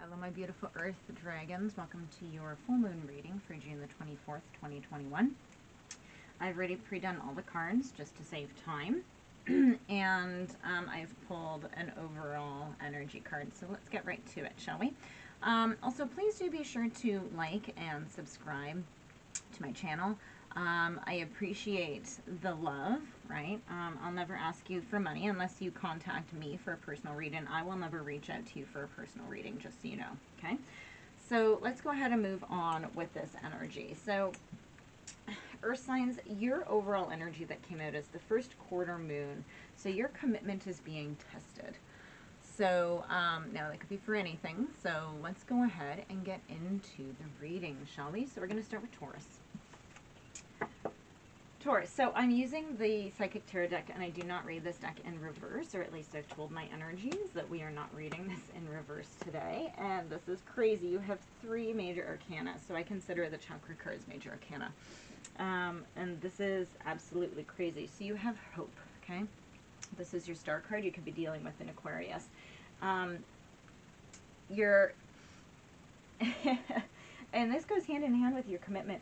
Hello my beautiful earth dragons, welcome to your full moon reading for June the 24th, 2021. I've already pre-done all the cards just to save time and I've pulled an overall energy card, so let's get right to it, shall we? Also, please do be sure to like and subscribe to my channel. I appreciate the love, right? I'll never ask you for money unless you contact me for a personal reading. I will never reach out to you for a personal reading, just so you know, okay? So let's go ahead and move on with this energy. So Earth signs, your overall energy that came out is the first quarter moon. So your commitment is being tested. So now that could be for anything. So let's go ahead and get into the reading, shall we? So we're going to start with Taurus. Taurus, so I'm using the Psychic Tarot deck, and I do not read this deck in reverse, or at least I've told my energies that we are not reading this in reverse today, and this is crazy. You have 3 major arcana, so I consider the chakra cards major arcana, and this is absolutely crazy. So you have hope, okay? This is your star card. You could be dealing with an Aquarius. And this goes hand in hand with your commitment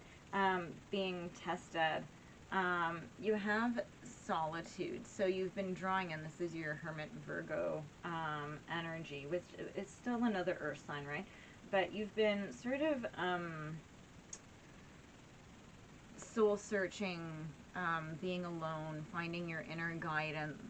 being tested. You have solitude, so you've been drawing, and this is your Hermit Virgo energy, which is still another earth sign, right? But you've been sort of soul searching, being alone, finding your inner guidance,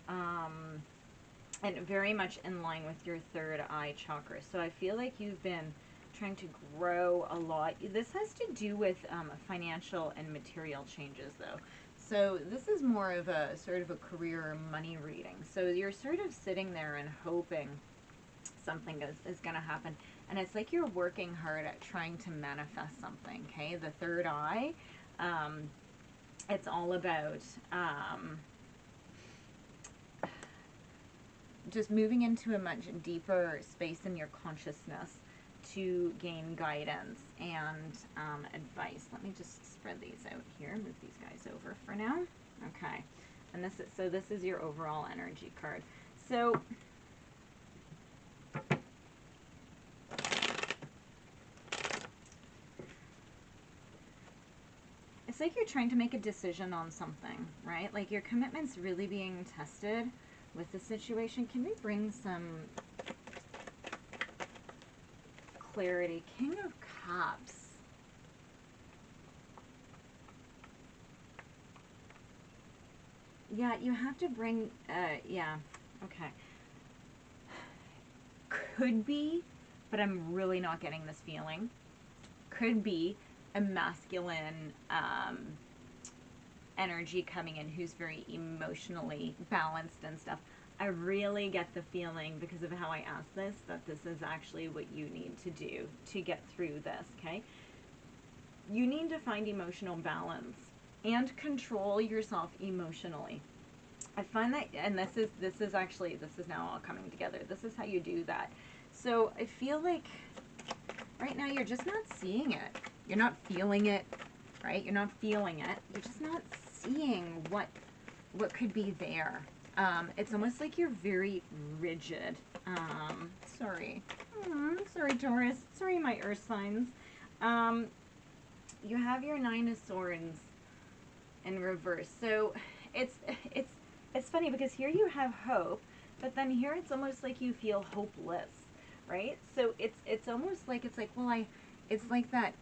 and very much in line with your third eye chakra. So I feel like you've been trying to grow a lot. This has to do with financial and material changes, though. So this is more of a sort of a career money reading. So you're sort of sitting there and hoping something is going to happen. And it's like you're working hard at trying to manifest something, okay? The third eye, it's all about just moving into a much deeper space in your consciousness to gain guidance and advice. Let me just spread these out here, move these guys over for now. Okay, and this is your overall energy card. So it's like you're trying to make a decision on something, right? Like your commitment's really being tested with the situation. Can we bring some clarity? King of Cups. Yeah, you have to bring, yeah, okay. Could be, but I'm really not getting this feeling. Could be a masculine energy coming in who's very emotionally balanced and stuff. I really get the feeling, because of how I asked this, that this is actually what you need to do to get through this, okay? You need to find emotional balance and control yourself emotionally. I find that, and this is now all coming together. This is how you do that. So I feel like right now you're just not seeing it. You're not feeling it, right? You're not feeling it. You're just not seeing what could be there. It's almost like you're very rigid. Sorry. Sorry, Taurus. Sorry, my earth signs. You have your 9 of Swords in reverse. So it's funny because here you have hope, but then here it's almost like you feel hopeless, right? So it's almost like it's like that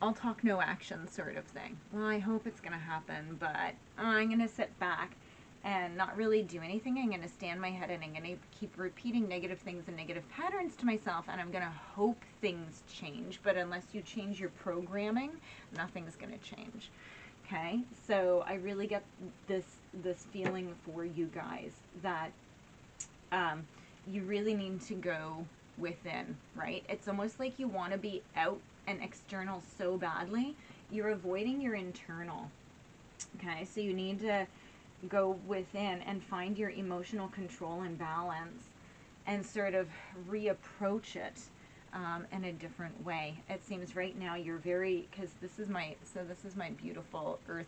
all talk no action sort of thing. Well, I hope it's gonna happen, but I'm gonna sit back and not really do anything. I'm going to stand my head and I'm going to keep repeating negative things and negative patterns to myself, and I'm going to hope things change. But unless you change your programming, nothing's going to change. Okay? So I really get this feeling for you guys that you really need to go within, right? It's almost like you want to be out and external so badly, you're avoiding your internal. Okay? So you need to go within and find your emotional control and balance and sort of reapproach it in a different way. It seems right now you're very, because this is my beautiful earth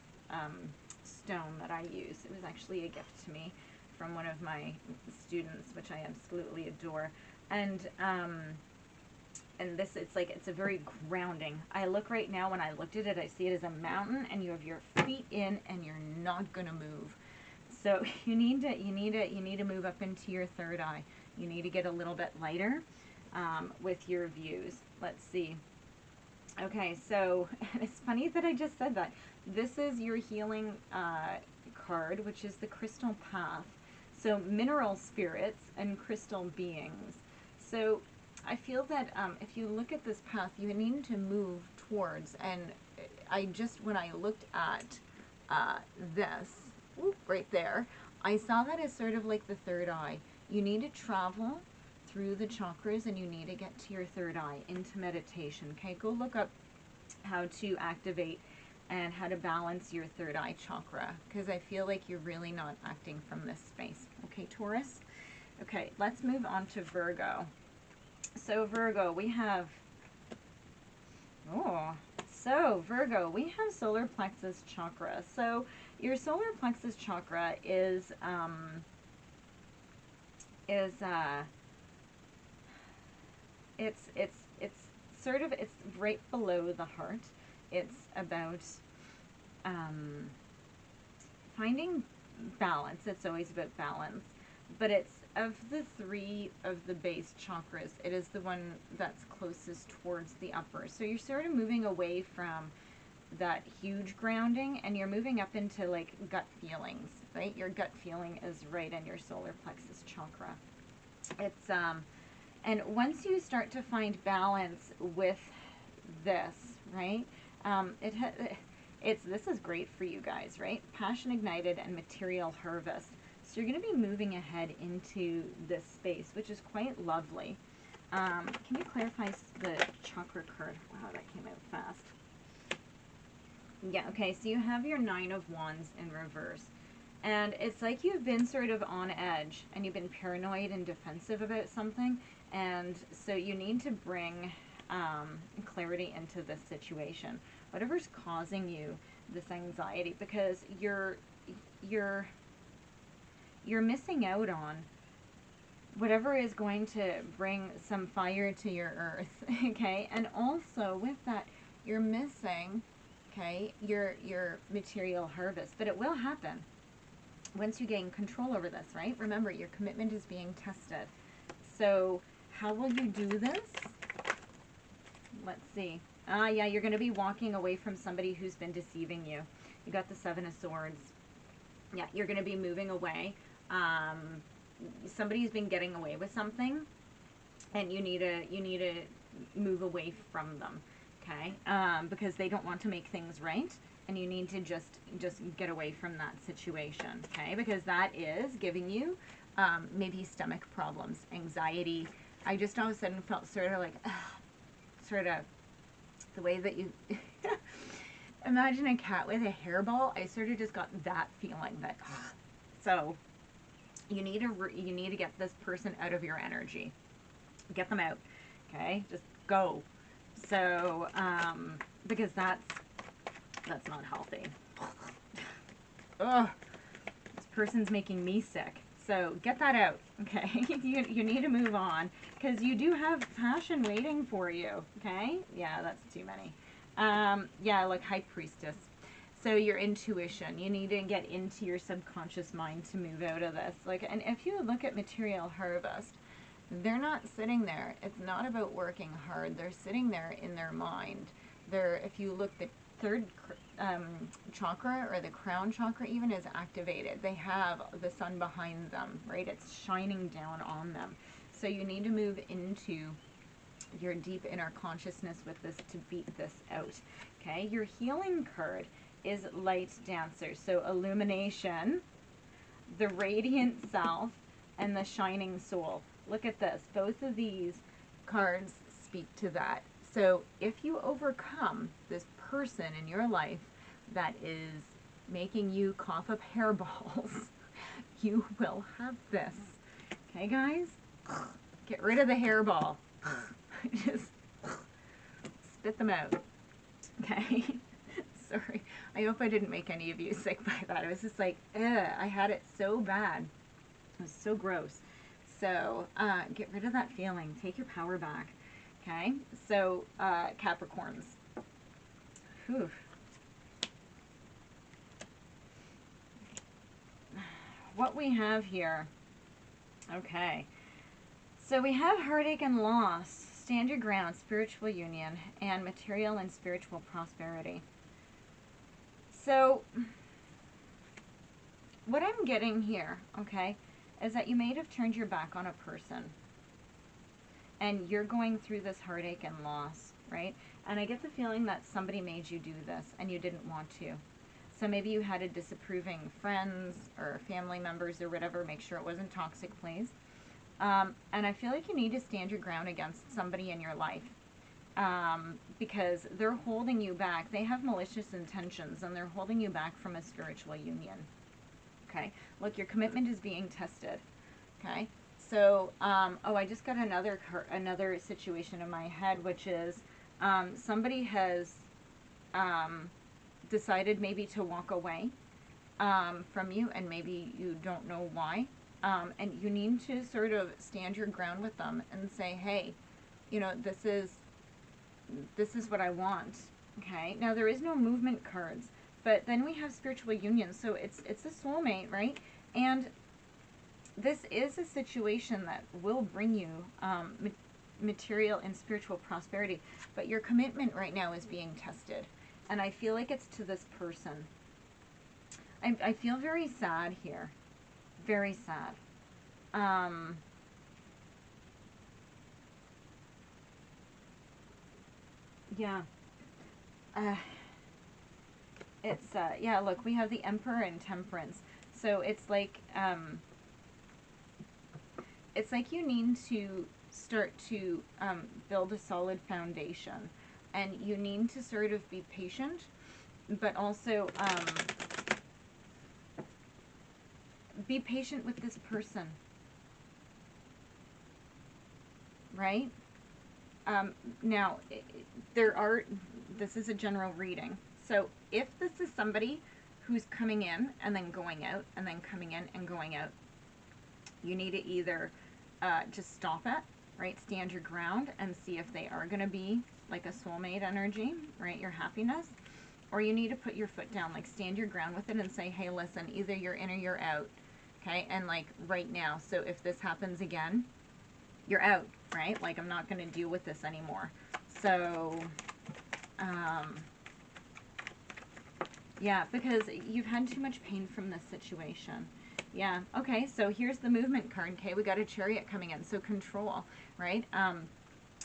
stone that I use. It was actually a gift to me from one of my students, which I absolutely adore. And this, it's like, it's a very grounding. I look right now, when I looked at it, I see it as a mountain, and you have your feet in, and you're not gonna move. So you need to move up into your third eye. You need to get a little bit lighter with your views. Let's see. Okay, so it's funny that I just said that. This is your healing card, which is the crystal path. So mineral spirits and crystal beings. So I feel that if you look at this path, you need to move towards, and when I looked at this, right there, I saw that as sort of like the third eye. You need to travel through the chakras, and you need to get to your third eye into meditation. Okay, go look up how to activate and how to balance your third eye chakra, because I feel like you're really not acting from this space. Okay, Taurus? Okay, let's move on to Virgo. So Virgo, we have, Virgo, we have solar plexus chakra. So your solar plexus chakra is it's right below the heart. It's about finding balance. It's always about balance. But it's, of the three of the base chakras, it is the one that's closest towards the upper. So you're sort of moving away from that huge grounding, and you're moving up into like gut feelings, right? Your gut feeling is right in your solar plexus chakra. It's and once you start to find balance with this, right? This is great for you guys, right? Passion ignited and material harvest. So you're going to be moving ahead into this space, which is quite lovely. Can you clarify the chakra card? Wow, that came out fast. Yeah, okay, so you have your Nine of Wands in reverse. And it's like you've been sort of on edge, and you've been paranoid and defensive about something. And so you need to bring clarity into this situation. Whatever's causing you this anxiety, because you're missing out on whatever is going to bring some fire to your earth, okay? And also with that, you're missing, okay, your material harvest. But it will happen once you gain control over this, right? Remember, your commitment is being tested. So how will you do this? Let's see. Yeah, you're going to be walking away from somebody who's been deceiving you. You got the Seven of Swords. Yeah, you're going to be moving away. Somebody's been getting away with something, and you need to move away from them, okay? Because they don't want to make things right, and you need to just get away from that situation, okay? Because that is giving you maybe stomach problems, anxiety. I just all of a sudden felt sort of like, sort of the way that you imagine a cat with a hairball. I sort of just got that feeling that, so you need to get this person out of your energy. Get them out, okay? Just go. So, because that's not healthy. Ugh, this person's making me sick. So get that out, okay? you need to move on, because you do have passion waiting for you, okay? Yeah, that's too many. Yeah, like High Priestess. So your intuition, you need to get into your subconscious mind to move out of this. Like, and if you look at material harvest, they're not sitting there. It's not about working hard. They're sitting there in their mind. If you look, the third chakra, or the crown chakra even, is activated. They have the sun behind them, right? It's shining down on them. So you need to move into your deep inner consciousness with this to beat this out, okay? Your healing card is Light Dancer. So illumination, the radiant self, and the shining soul. Look at this. Both of these cards speak to that. So if you overcome this person in your life that is making you cough up hairballs, you will have this. Okay, guys? Get rid of the hairball. Just spit them out. Okay? Sorry. I hope I didn't make any of you sick by that. It was just like, ugh, I had it so bad. It was so gross. So get rid of that feeling. Take your power back. Okay? So Capricorns. Whew. What we have here. Okay. So we have heartache and loss, stand your ground, spiritual union, and material and spiritual prosperity. So what I'm getting here, okay, is that you may have turned your back on a person and you're going through this heartache and loss, right? And I get the feeling that somebody made you do this and you didn't want to. So maybe you had a disapproving friends or family members or whatever. Make sure it wasn't toxic, please. And I feel like you need to stand your ground against somebody in your life because they're holding you back. They have malicious intentions and they're holding you back from a spiritual union. Okay, look, your commitment is being tested. Okay, so oh, I just got another situation in my head, which is somebody has decided maybe to walk away from you, and maybe you don't know why. And you need to sort of stand your ground with them and say, hey, you know, this is what I want. Okay, now there is no movement cards, but then we have spiritual union, so it's a soulmate, right? And this is a situation that will bring you material and spiritual prosperity, but your commitment right now is being tested, and I feel like it's to this person. I feel very sad here, very sad. Yeah. It's yeah, look, we have the Emperor and Temperance. So it's like you need to start to build a solid foundation, and you need to sort of be patient, but also be patient with this person, right? Now, this is a general reading. So if this is somebody who's coming in and then going out and then coming in and going out, you need to either just stop it, right? Stand your ground and see if they are going to be like a soulmate energy, right? Your happiness. Or you need to put your foot down, like stand your ground with it and say, hey, listen, either you're in or you're out, okay? And like right now, so if this happens again, you're out, right? Like, I'm not going to deal with this anymore. So, yeah, because you've had too much pain from this situation. Yeah, okay, so here's the movement card, okay? We got a Chariot coming in, so control, right?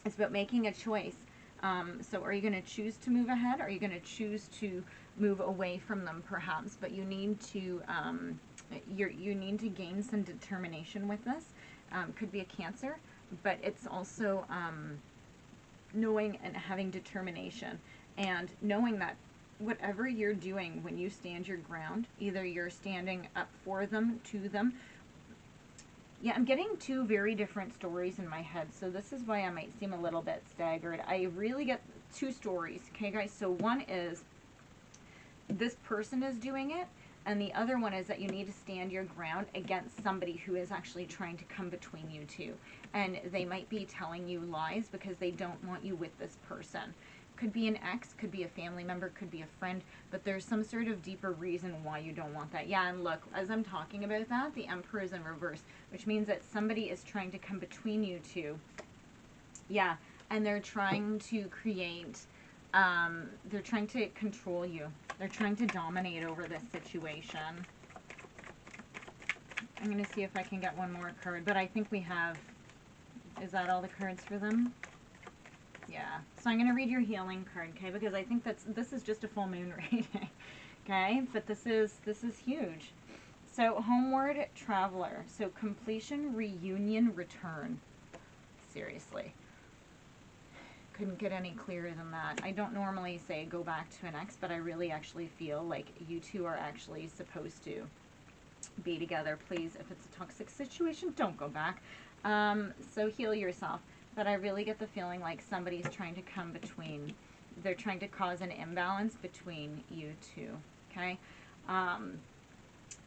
It's about making a choice. So are you going to choose to move ahead? Or are you going to choose to move away from them, perhaps? But you need to, you need to gain some determination with this. Could be a Cancer, but it's also knowing and having determination, and knowing that whatever you're doing when you stand your ground, either you're standing up for them, to them. Yeah, I'm getting two very different stories in my head, so this is why I might seem a little bit staggered. I really get two stories, okay, guys? So one is this person is doing it, and the other one is that you need to stand your ground against somebody who is actually trying to come between you two. And they might be telling you lies because they don't want you with this person. Could be an ex, could be a family member, could be a friend, but there's some sort of deeper reason why you don't want that. Yeah, and look, as I'm talking about that, the Emperor is in reverse, which means that somebody is trying to come between you two. Yeah, and they're trying to create, they're trying to control you. They're trying to dominate over this situation. I'm going to see if I can get one more card, but I think we have, is that all the cards for them? Yeah, so I'm going to read your healing card, okay, because I think this is just a full moon reading, okay, but this is huge. So, homeward traveler, so completion, reunion, return. Seriously. Couldn't get any clearer than that. I don't normally say go back to an ex, but I really actually feel like you two are actually supposed to be together. Please, if it's a toxic situation, don't go back. So heal yourself. But I really get the feeling like somebody's trying to come between, they're trying to cause an imbalance between you two, okay?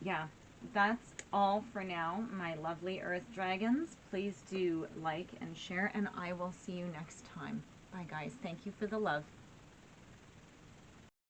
Yeah, that's all for now, my lovely earth dragons. Please do like and share, and I will see you next time. Bye, guys. Thank you for the love.